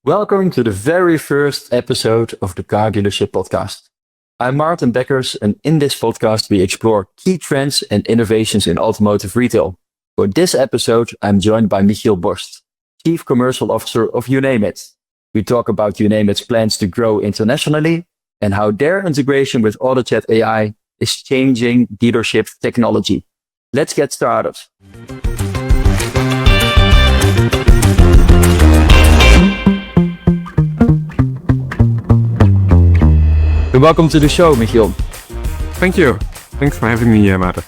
Welcome to the very first episode of the Car Dealership Podcast. I'm Maarten Bekkers, and in this podcast, we explore key trends and innovations in automotive retail. For this episode, I'm joined by Michiel Borst, Chief Commercial Officer of UnameIT. We talk about UnameIT's plans to grow internationally and how their integration with AutoChat AI is changing dealership technology. Let's get started. Welcome to the show, Michiel. Thank you. Thanks for having me, Maarten.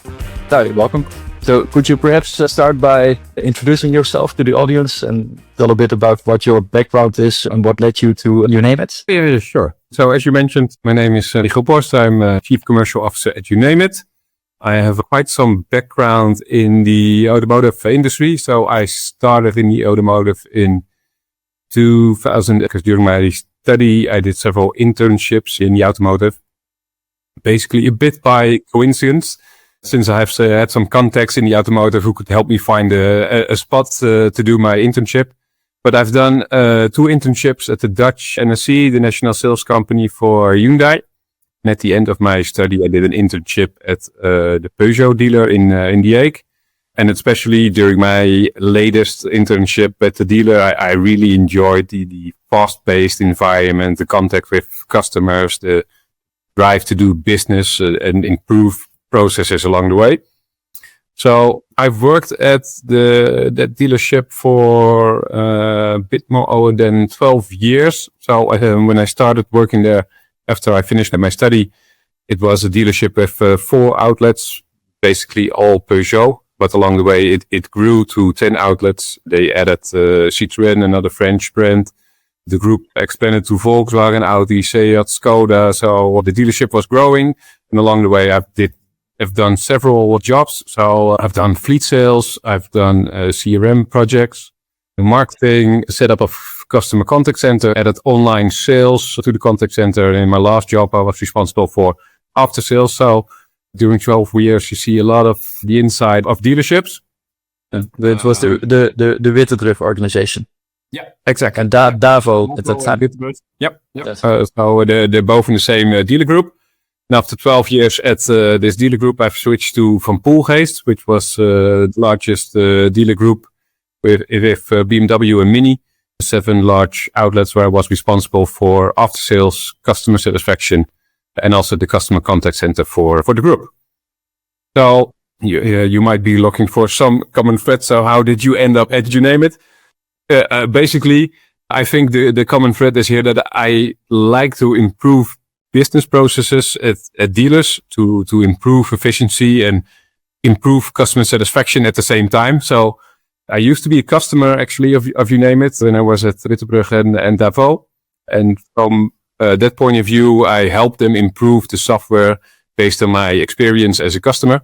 You're welcome. So could you perhaps start by introducing yourself to the audience and tell a bit about what your background is and what led you to UnameIT? Yeah, sure. So as you mentioned, my name is Michiel Borst. I'm Chief Commercial Officer at UnameIT. I have quite some background in the automotive industry. So I started in the automotive in 2000, because during my study, I did several internships in the automotive, basically a bit by coincidence, since I have had some contacts in the automotive who could help me find a spot to do my internship. But I've done 2 internships at the Dutch NSC, the national sales company for Hyundai. And at the end of my study, I did an internship at the Peugeot dealer in The Hague. And especially during my latest internship at the dealer, I really enjoyed the fast-paced environment, the contact with customers, the drive to do business and improve processes along the way. So I've worked at that dealership for a bit more than 12 years. So when I started working there after I finished my study, it was a dealership with 4 outlets, basically all Peugeot. But along the way, it grew to 10 outlets. They added Citroën, another French brand. The group expanded to Volkswagen, Audi, Seat, Skoda. So the dealership was growing. And along the way, I've done several jobs. So I've done fleet sales. I've done CRM projects, marketing, setup of customer contact center, added online sales to the contact center. And in my last job, I was responsible for after sales. So during 12 years, you see a lot of the inside of dealerships. It was the Wittedruf organization. Yeah, exactly. And Davo at that time. Yep. Yes. So they're both in the same dealer group. And after 12 years at this dealer group, I've switched to Van Poelgeest, which was the largest dealer group with BMW and Mini. 7 large outlets where I was responsible for after sales, customer satisfaction, and also the customer contact center for the group. So you might be looking for some common thread. So how did you end up at UnameIT? Basically, I think the common thread is here that I like to improve business processes at dealers to improve efficiency and improve customer satisfaction at the same time. So I used to be a customer actually of UnameIT when I was at Ritterbrugge and Davos. And from that point of view, I helped them improve the software based on my experience as a customer.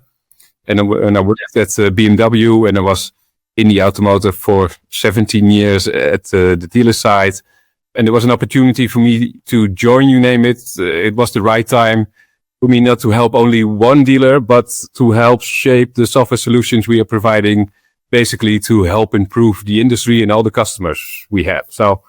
And I worked at BMW, and I was in the automotive for 17 years at the dealer side. And there was an opportunity for me to join UnameIT. It was the right time for me not to help only one dealer, but to help shape the software solutions we are providing, basically to help improve the industry and all the customers we have. So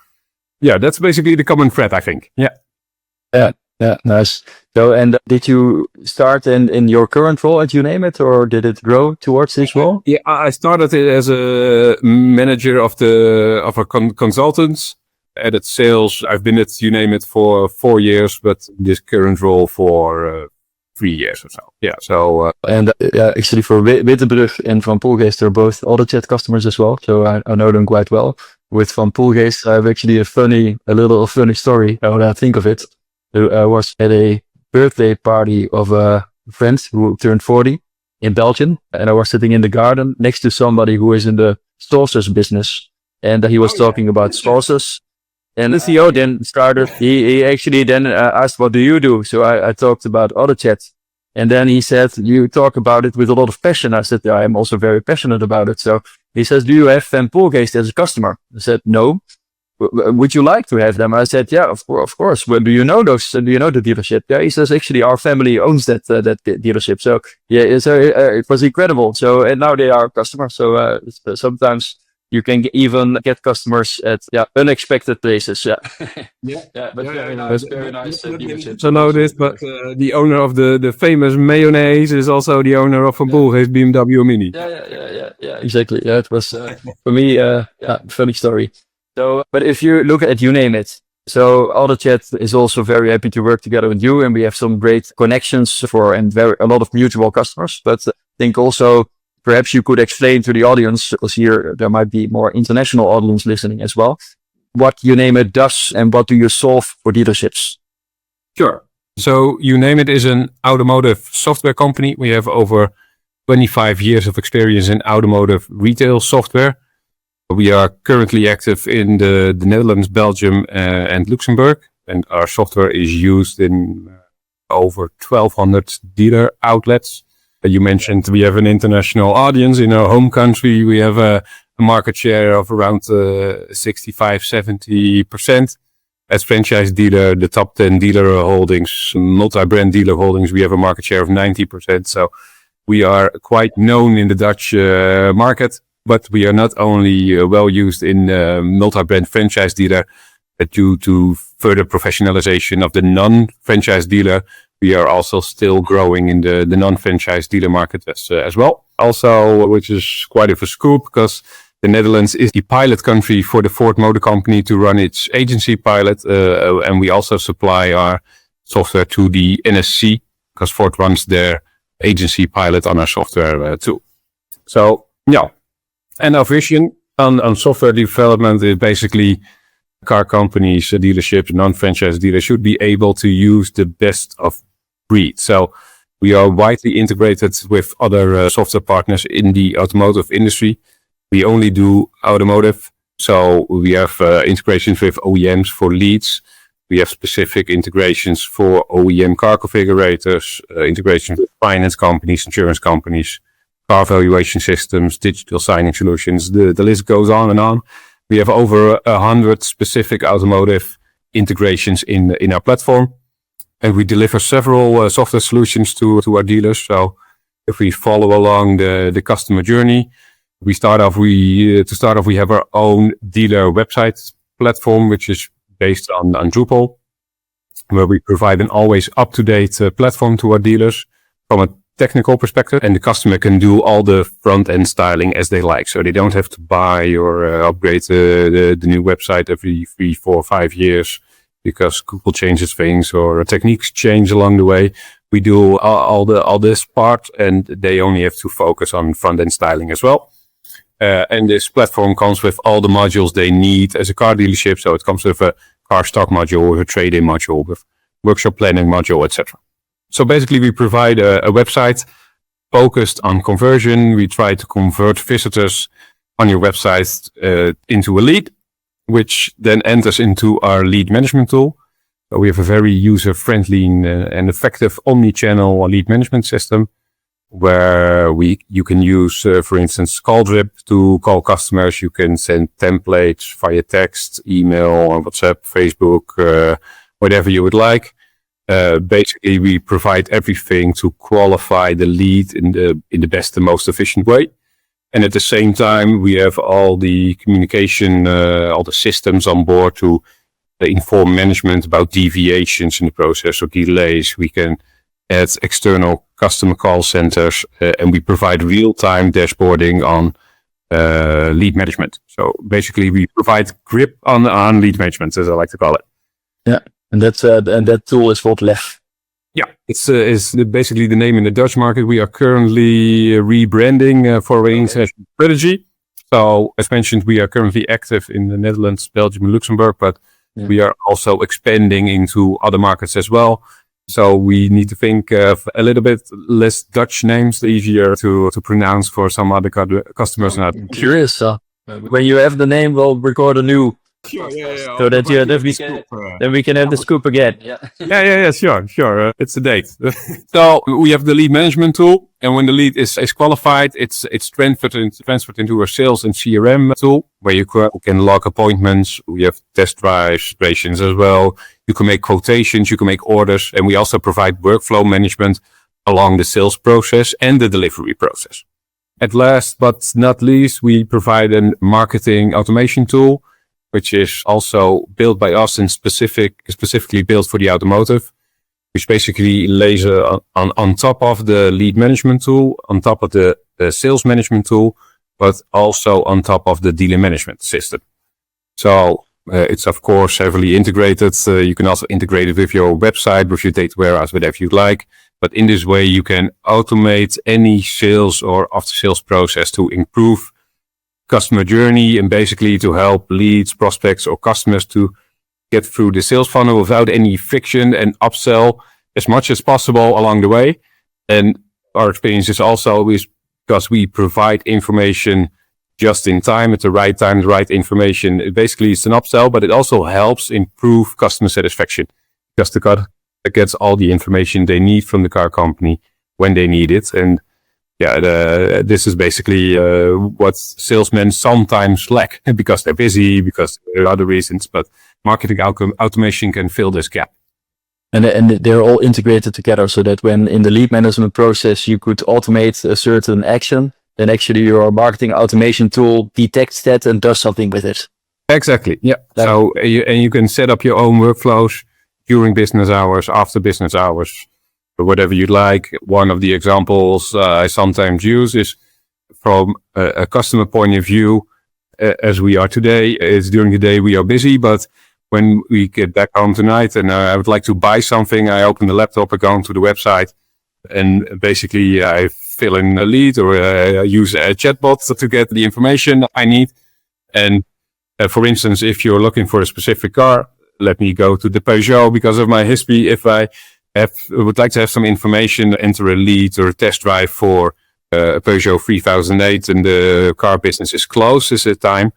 yeah, that's basically the common thread, I think. Yeah, nice. So, and did you start in your current role at UnameIT, or did it grow towards this role? Yeah, I started as a manager of our consultants. Added sales. I've been at UnameIT for 4 years, but this current role for 3 years or so. Yeah, so actually for Wittenbrug and Van Poelgeest, they're both AutoChat customers as well. So I know them quite well. With Van Poelgeest, I have actually a little funny story. Now that I think of it, I was at a birthday party of a friend who turned 40 in Belgium, and I was sitting in the garden next to somebody who is in the sauces business, and he was talking about sauces. And the CEO then started. He actually then asked, "What do you do?" So I talked about AutoChat, and then he said, "You talk about it with a lot of passion." I said, "Yeah, I'm also very passionate about it." So he says, "Do you have Van Poelgeest as a customer?" I said, "No." "Would you like to have them?" I said, "Yeah, of course. Well, do you know those? Do you know the dealership?" Yeah, he says, "Actually, our family owns that dealership." So yeah, it was incredible. So and now they are customers. So sometimes you can even get customers at unexpected places. Yeah. But very nice dealerships. So know this, but the owner of the famous mayonnaise is also the owner of a Bullgeest BMW Mini. Yeah, exactly. Yeah, it was for me, funny story. So, but if you look at UnameIT, so AutoChat is also very happy to work together with you, and we have some great connections and a lot of mutual customers. But I think also perhaps you could explain to the audience, because here there might be more international audience listening as well, what UnameIT does and what do you solve for dealerships? Sure. So UnameIT is an automotive software company. We have over 25 years of experience in automotive retail software. We are currently active in the Netherlands, Belgium, and Luxembourg, and our software is used in over 1,200 dealer outlets. You mentioned we have an international audience in our home country. We have a market share of around 65-70%. As franchise dealer, the top 10 dealer holdings, multi-brand dealer holdings, we have a market share of 90%. So we are quite known in the Dutch market. But we are not only well used in multi-brand franchise dealer, but due to further professionalization of the non-franchise dealer, we are also still growing in the non-franchise dealer market as well. Also, which is quite of a scoop, because the Netherlands is the pilot country for the Ford Motor Company to run its agency pilot. And we also supply our software to the NSC, because Ford runs their agency pilot on our software too. So, yeah. And our vision on software development is basically car companies, dealerships, non-franchise dealers should be able to use the best of breed. So we are widely integrated with other software partners in the automotive industry. We only do automotive. So we have integrations with OEMs for leads. We have specific integrations for OEM car configurators, integrations with finance companies, insurance companies, car valuation systems, digital signing solutions. The list goes on and on. We have over 100 specific automotive integrations in our platform, and we deliver several software solutions to our dealers. So if we follow along the customer journey, we have our own dealer website platform, which is based on Drupal, where we provide an always up-to-date platform to our dealers from a technical perspective, and the customer can do all the front-end styling as they like. So they don't have to buy or upgrade the new website every 3, 4, 5 years because Google changes things or techniques change along the way. We do all this part, and they only have to focus on front-end styling as well. And this platform comes with all the modules they need as a car dealership. So it comes with a car stock module, with a trade-in module, with workshop planning module, etc. So basically, we provide a website focused on conversion. We try to convert visitors on your website into a lead, which then enters into our lead management tool. So we have a very user-friendly and effective omni-channel lead management system, where you can use, for instance, call drip to call customers. You can send templates via text, email, WhatsApp, Facebook, whatever you would like. Basically, we provide everything to qualify the lead in the best and most efficient way. And at the same time, we have all the communication, all the systems on board to inform management about deviations in the process or delays. We can add external customer call centers, and we provide real-time dashboarding on lead management. So basically, we provide grip on lead management, as I like to call it. Yeah. And that tool is called LEF. Yeah, it's basically the name in the Dutch market. We are currently rebranding for our international strategy. So as mentioned, we are currently active in the Netherlands, Belgium, and Luxembourg, but we are also expanding into other markets as well. So we need to think of a little bit less Dutch names, easier to pronounce for some other customers. I'm curious. When you have the name, we'll record a new. Sure, So then we can have the scoop again. Sure. It's a date. So we have the lead management tool, and when the lead is qualified, it's transferred into our sales and CRM tool, where you can log appointments. We have test drives, operations as well. You can make quotations, you can make orders, and we also provide workflow management along the sales process and the delivery process. at last but not least, we provide a marketing automation tool, which is also built by us and specifically built for the automotive, which basically lays on top of the lead management tool, on top of the sales management tool, but also on top of the dealer management system. So it's of course heavily integrated. You can also integrate it with your website, with your data warehouse, whatever you like. But in this way, you can automate any sales or after sales process to improve customer journey and basically to help leads, prospects, or customers to get through the sales funnel without any friction and upsell as much as possible along the way. And our experience is also because we provide information just in time, at the right information. Basically, it's an upsell, but it also helps improve customer satisfaction because the car gets all the information they need from the car company when they need it. And this is basically what salesmen sometimes lack because they're busy, because there are other reasons, but marketing automation can fill this gap. And they're all integrated together so that when in the lead management process, you could automate a certain action, then actually your marketing automation tool detects that and does something with it. Exactly. Yeah. So you can set up your own workflows during business hours, after business hours, or whatever you'd like. One of the examples I sometimes use is from a customer point of view, as we are today. Is during the day we are busy, but when we get back home tonight and I would like to buy something, I open the laptop, I go onto the website, and basically I fill in a lead or use a chatbot to get the information I need. And for instance, if you're looking for a specific car, let me go to the Peugeot because of my history. If I would like to have some information, enter a lead or a test drive for a Peugeot 3008 and the car business is closed at the time,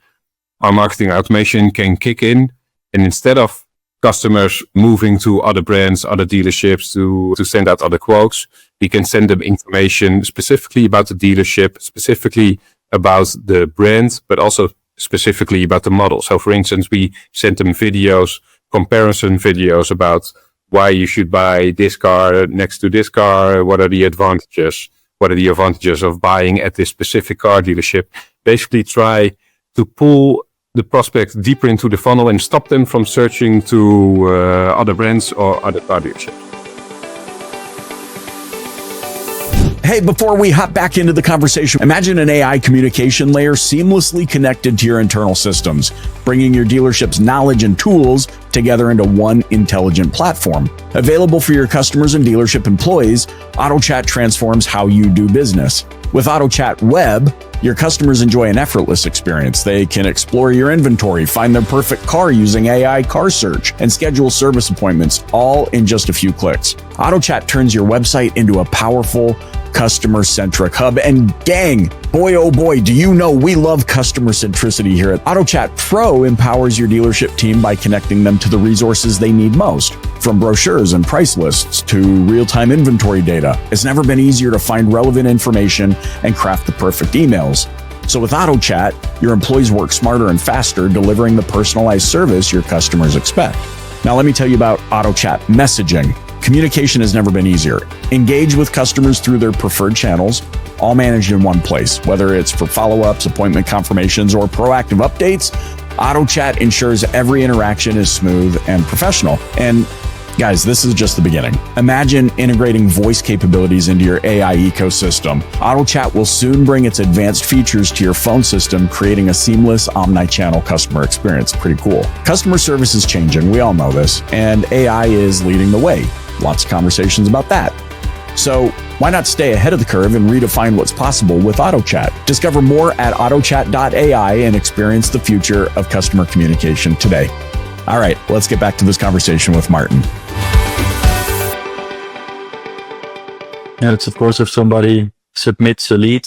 our marketing automation can kick in. And instead of customers moving to other brands, other dealerships to send out other quotes, we can send them information specifically about the dealership, specifically about the brand, but also specifically about the model. So for instance, we sent them videos, comparison videos about why you should buy this car next to this car. What are the advantages? What are the advantages of buying at this specific car dealership? Basically try to pull the prospect deeper into the funnel and stop them from searching to other brands or other car dealerships. Hey, before we hop back into the conversation, imagine an AI communication layer seamlessly connected to your internal systems, bringing your dealership's knowledge and tools together into one intelligent platform. Available for your customers and dealership employees, AutoChat transforms how you do business. With AutoChat Web, your customers enjoy an effortless experience. They can explore your inventory, find their perfect car using AI car search, and schedule service appointments all in just a few clicks. AutoChat turns your website into a powerful, customer-centric hub. And gang, boy oh boy, do you know we love customer centricity here at AutoChat Pro. Empowers your dealership team by connecting them to the resources they need most. From brochures and price lists to real-time inventory data, it's never been easier to find relevant information and craft the perfect emails. So with AutoChat, your employees work smarter and faster, delivering the personalized service your customers expect. Now let me tell you about AutoChat messaging. Communication has never been easier. Engage with customers through their preferred channels, all managed in one place. Whether it's for follow-ups, appointment confirmations, or proactive updates, AutoChat ensures every interaction is smooth and professional. And guys, this is just the beginning. Imagine integrating voice capabilities into your AI ecosystem. AutoChat will soon bring its advanced features to your phone system, creating a seamless omni-channel customer experience. Pretty cool. Customer service is changing, we all know this, and AI is leading the way. Lots of conversations about that. So why not stay ahead of the curve and redefine what's possible with AutoChat? Discover more at autochat.ai and experience the future of customer communication today. All right, let's get back to this conversation with Maarten. Yeah, it's of course if somebody submits a lead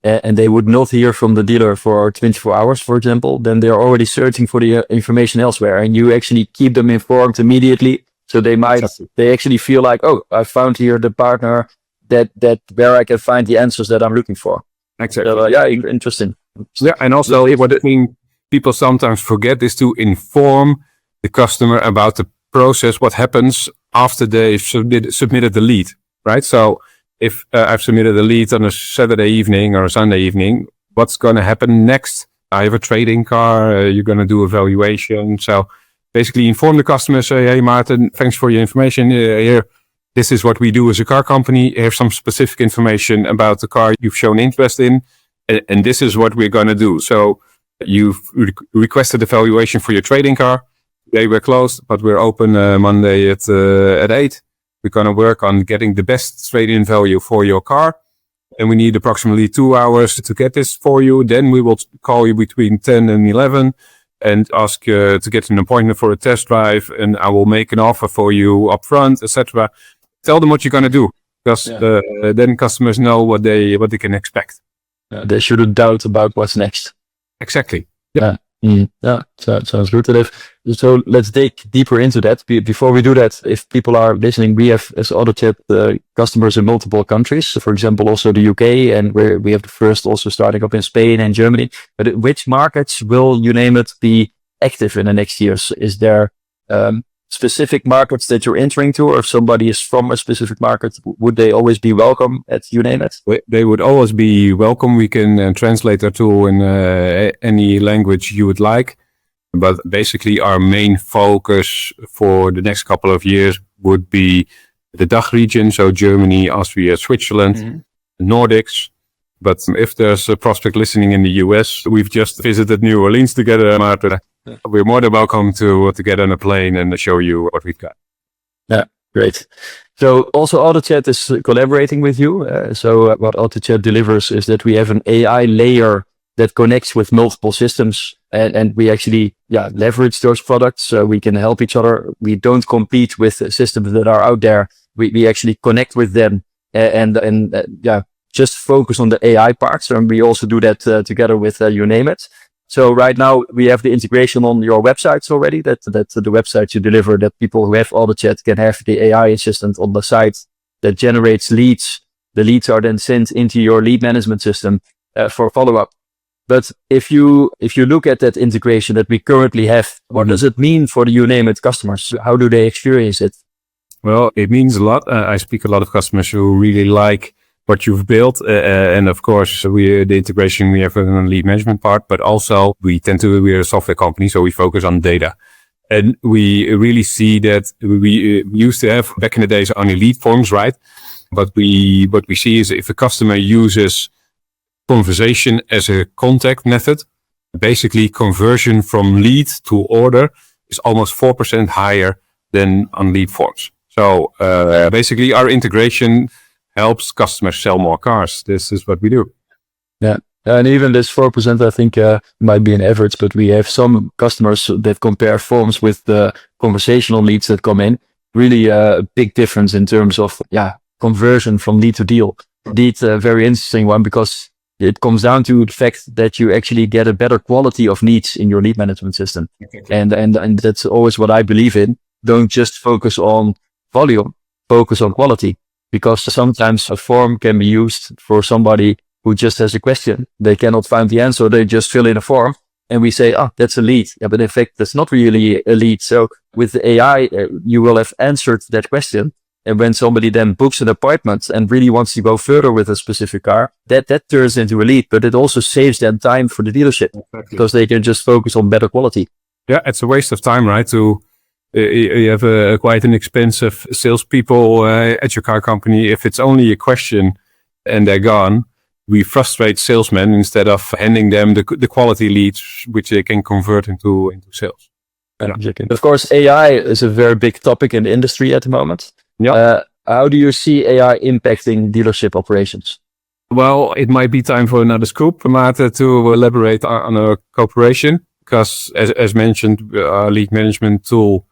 and they would not hear from the dealer for 24 hours, for example, then they're already searching for the information elsewhere, and you actually keep them informed immediately. So they actually feel like, oh, I found here the partner that where I can find the answers that I'm looking for. Exactly. So, yeah, interesting. Yeah, and also what it means people sometimes forget is to inform the customer about the process, what happens after they've submitted the lead, right? So if I've submitted a lead on a Saturday evening or a Sunday evening, what's going to happen next? I have a trade-in car. You're going to do a valuation. So basically inform the customer, say, hey, Maarten, thanks for your information. Here, this is what we do as a car company. Here's some specific information about the car you've shown interest in. And this is what we're going to do. So you've requested a valuation for your trade-in car. They were closed, but we're open Monday at 8. We're going to work on getting the best trade-in value for your car. And we need approximately 2 hours to get this for you. Then we will call you between 10 and 11 and ask to get an appointment for a test drive. And I will make an offer for you up front, etc. Tell them what you're going to do, because then customers know what they can expect. They shouldn't doubt about what's next. Exactly. Yeah. Yeah, so sounds good. So let's dig deeper into that. Before we do that, if people are listening, we have as AutoChat customers in multiple countries. So for example, also the UK, and we have the first also starting up in Spain and Germany. But which markets will UnameIT be active in the next years? Is there specific markets that you're entering to, or if somebody is from a specific market, would they always be welcome at UnameIT? They would always be welcome. We can translate our tool in any language you would like. But basically our main focus for the next couple of years would be the DACH region. So Germany, Austria, Switzerland, Nordics. But if there's a prospect listening in the US, we've just visited New Orleans together, Maarten. We're more than welcome to get on a plane and show you what we've got. Yeah, great. So also AutoChat is collaborating with you. So what AutoChat delivers is that we have an AI layer that connects with multiple systems, and we actually leverage those products so we can help each other. We don't compete with systems that are out there. We actually connect with them and just focus on the AI parts. And we also do that together with UnameIT. So right now we have the integration on your websites already, that the websites you deliver, that people who have AutoChat can have the AI assistant on the site that generates leads. The leads are then sent into your lead management system for follow-up. But if you look at that integration that we currently have, what does it mean for the UnameIT customers? How do they experience it? Well, it means a lot. I speak a lot of customers who really like what you've built. And of course, the integration we have in the lead management part, but also we're a software company, so we focus on data. And we really see that we used to have back in the days only lead forms, right? But what we see is if a customer uses conversation as a contact method, basically conversion from lead to order is almost 4% higher than on lead forms. So basically our integration helps customers sell more cars. This is what we do. Yeah. And even this 4%, I think, might be an average, but we have some customers that compare forms with the conversational leads that come in. Really a big difference in terms of, conversion from lead to deal. Indeed, a very interesting one, because it comes down to the fact that you actually get a better quality of leads in your lead management system. Okay. And that's always what I believe in. Don't just focus on volume, focus on quality. Because sometimes a form can be used for somebody who just has a question. They cannot find the answer. They just fill in a form and we say, that's a lead. Yeah, but in fact, that's not really a lead. So with the AI, you will have answered that question. And when somebody then books an appointment and really wants to go further with a specific car, that turns into a lead, but it also saves them time for the dealership because they can just focus on better quality. Yeah, it's a waste of time, right? You have quite an expensive salespeople at your car company. If it's only a question and they're gone, we frustrate salesmen instead of handing them the quality leads, which they can convert into sales. Of course, AI is a very big topic in the industry at the moment. Yeah. How do you see AI impacting dealership operations? Well, it might be time for another scoop, Maarten, to elaborate on our cooperation. Because as mentioned, our lead management tool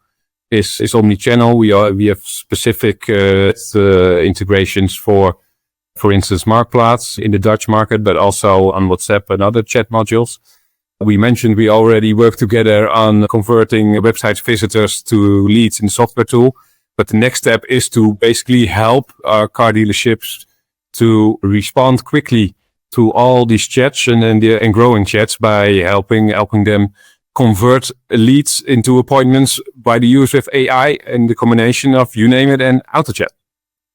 is omni-channel. We have specific integrations for instance, Marktplaats in the Dutch market, but also on WhatsApp and other chat modules. We mentioned we already work together on converting website visitors to leads in the software tool. But the next step is to basically help our car dealerships to respond quickly to all these chats and growing chats by helping them convert leads into appointments by the use of AI and the combination of UnameIT and AutoChat.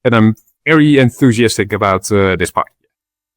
And I'm very enthusiastic about this part.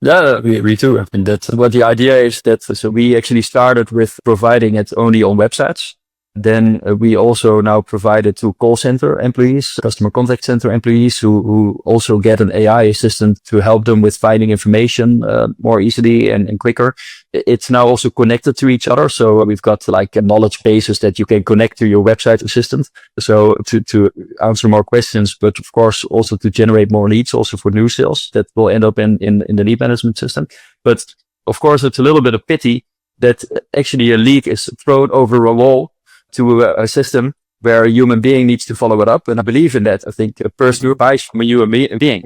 Yeah, we too. I mean, that's what the idea is. That so we actually started with providing it only on websites. Then we also now provide it to call center employees, customer contact center employees who also get an AI assistant to help them with finding information more easily and quicker. It's now also connected to each other. So we've got like a knowledge bases that you can connect to your website assistant. So to answer more questions, but of course also to generate more leads also for new sales that will end up in the lead management system. But of course, it's a little bit of pity that actually a lead is thrown over a wall to a system where a human being needs to follow it up. And I believe in that. I think a person buys from a human being.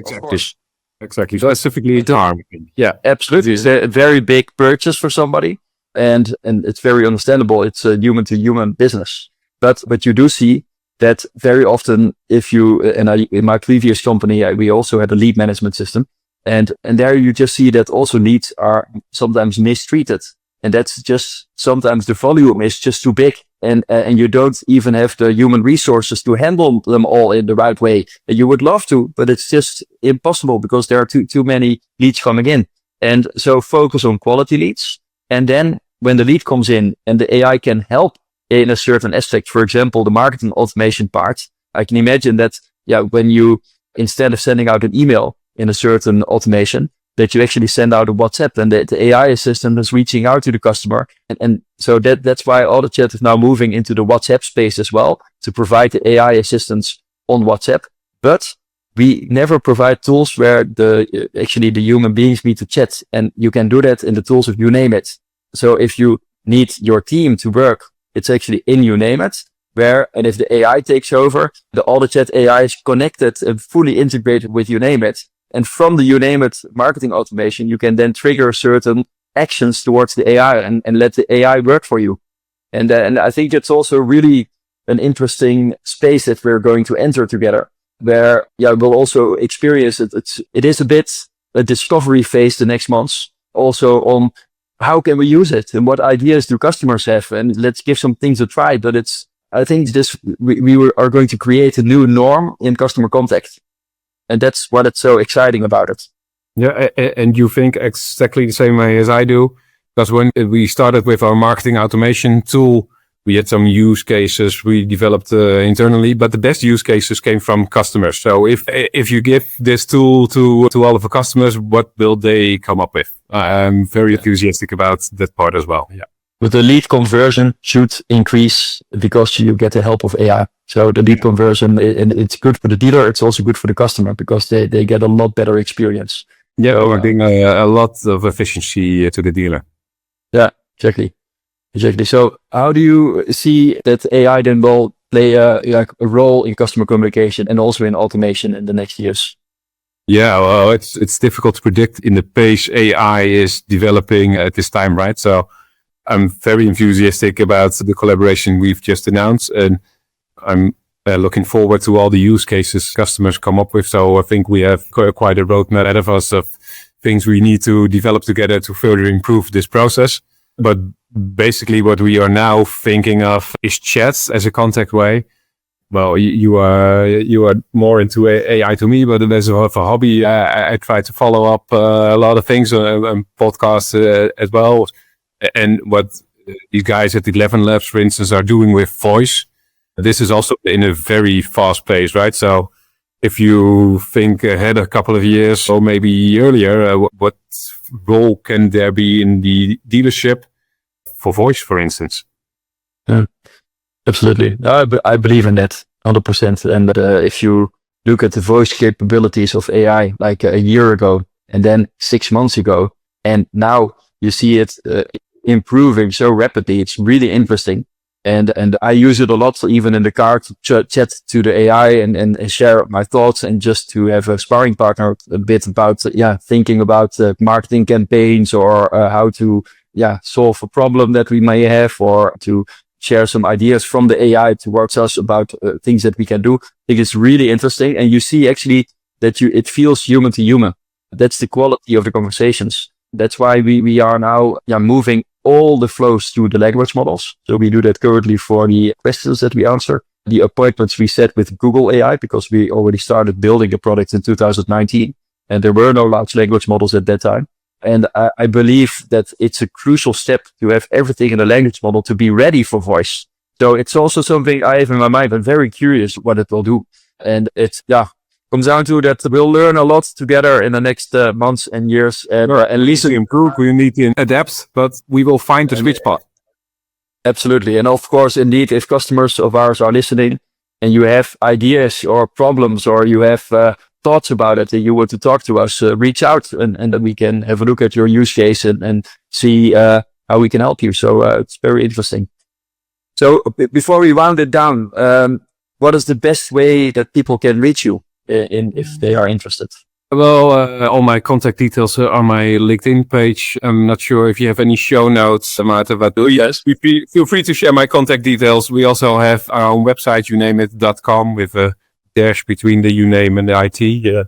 Exactly. Specifically the harm. Yeah, absolutely. It's a very big purchase for somebody. And it's very understandable. It's a human to human business. But you do see that very often if you, in my previous company, we also had a lead management system. And there you just see that also leads are sometimes mistreated. And that's just sometimes the volume is just too big. And you don't even have the human resources to handle them all in the right way. And you would love to, but it's just impossible because there are too many leads coming in. And so focus on quality leads. And then when the lead comes in and the AI can help in a certain aspect, for example, the marketing automation part, I can imagine that, when you, instead of sending out an email in a certain automation, that you actually send out a WhatsApp and the AI assistant is reaching out to the customer. And so that's why AutoChat is now moving into the WhatsApp space as well to provide the AI assistants on WhatsApp. But we never provide tools where the human beings need to chat. And you can do that in the tools of UnameIT. So if you need your team to work, it's actually in UnameIT and if the AI takes over, the AutoChat AI is connected and fully integrated with UnameIT. And from the UnameIT marketing automation, you can then trigger certain actions towards the AI and let the AI work for you. And I think it's also really an interesting space that we're going to enter together where, we'll also experience it. It is a bit a discovery phase the next months also on how can we use it and what ideas do customers have? And let's give some things a try. But I think we are going to create a new norm in customer contact. And that's what it's so exciting about it. Yeah, and you think exactly the same way as I do. Because when we started with our marketing automation tool, we had some use cases we developed internally, but the best use cases came from customers. So if you give this tool to all of the customers, what will they come up with? I'm very enthusiastic about that part as well. Yeah. But the lead conversion should increase because you get the help of AI. So the lead conversion, and it's good for the dealer. It's also good for the customer because they get a lot better experience. Yeah, so, bring a lot of efficiency to the dealer. Yeah, exactly. So how do you see that AI then will play a role in customer communication and also in automation in the next years? Yeah, well, it's difficult to predict in the pace AI is developing at this time, right? So I'm very enthusiastic about the collaboration we've just announced, and I'm looking forward to all the use cases customers come up with. So I think we have quite a roadmap ahead of us of things we need to develop together to further improve this process. But basically what we are now thinking of is chats as a contact way. Well, you are more into AI to me, but as a hobby, I try to follow up a lot of things on podcasts as well. And what these guys at 11 Labs, for instance, are doing with voice, this is also in a very fast pace, right? So if you think ahead a couple of years or maybe earlier, what role can there be in the dealership for voice, for instance? Yeah, absolutely. I believe in that 100%. And if you look at the voice capabilities of AI like a year ago and then 6 months ago, and now you see it improving so rapidly. It's really interesting. And I use it a lot, even in the car to chat to the AI and share my thoughts and just to have a sparring partner a bit about, thinking about marketing campaigns or how to, solve a problem that we may have or to share some ideas from the AI towards us about things that we can do. I think it's really interesting. And you see actually that it feels human to human. That's the quality of the conversations. That's why we are now moving all the flows to the language models. So we do that currently for the questions that we answer. the appointments we set with Google AI, because we already started building a product in 2019 and there were no large language models at that time. And I believe that it's a crucial step to have everything in a language model to be ready for voice. So it's also something I have in my mind. I'm very curious what it will do. And it's, comes down to that we'll learn a lot together in the next months and years. And at least to improve, we need to adapt, but we will find the sweet spot. Absolutely. And of course, indeed, if customers of ours are listening and you have ideas or problems or you have thoughts about it and you want to talk to us, reach out and then we can have a look at your use case and see how we can help you. So it's very interesting. So before we round it down, what is the best way that people can reach you if they are interested? Well, all my contact details are on my LinkedIn page. I'm not sure if you have any show notes, Maarten, but yes, feel free to share my contact details. We also have our own website, UnameIT.com, with a dash between the Uname and the IT. I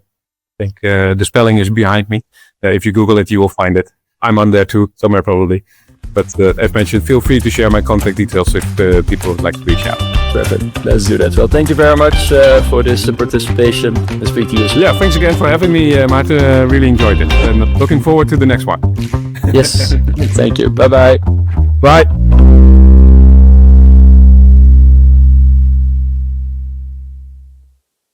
think the spelling is behind me. If you Google it, you will find it. I'm on there too, somewhere probably. But as mentioned, feel free to share my contact details if people would like to reach out. Perfect. Let's do that. Well, thank you very much for this participation. Let's speak to you soon. Yeah, thanks again for having me, Maarten. Really enjoyed it. And looking forward to the next one. Yes. Thank you. Bye-bye. Bye.